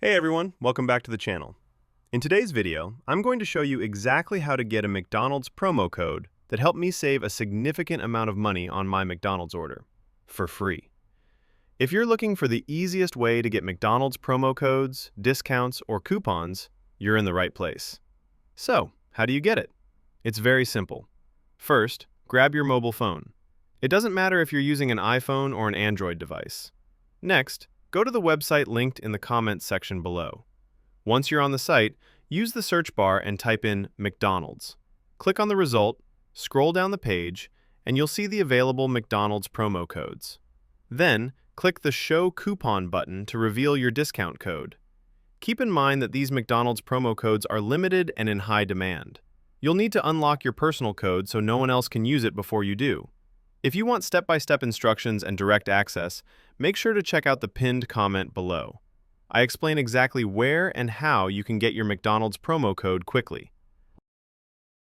Hey everyone, welcome back to the channel. In today's video, I'm going to show you exactly how to get a McDonald's promo code that helped me save a significant amount of money on my McDonald's order, for free. If you're looking for the easiest way to get McDonald's promo codes, discounts, or coupons, you're in the right place. So, how do you get it? It's very simple. First, grab your mobile phone. It doesn't matter if you're using an iPhone or an Android device. Next, go to the website linked in the comments section below. Once you're on the site, use the search bar and type in McDonald's. Click on the result, scroll down the page, and you'll see the available McDonald's promo codes. Then, click the Show Coupon button to reveal your discount code. Keep in mind that these McDonald's promo codes are limited and in high demand. You'll need to unlock your personal code so no one else can use it before you do. If you want step-by-step instructions and direct access, make sure to check out the pinned comment below. I explain exactly where and how you can get your McDonald's promo code quickly.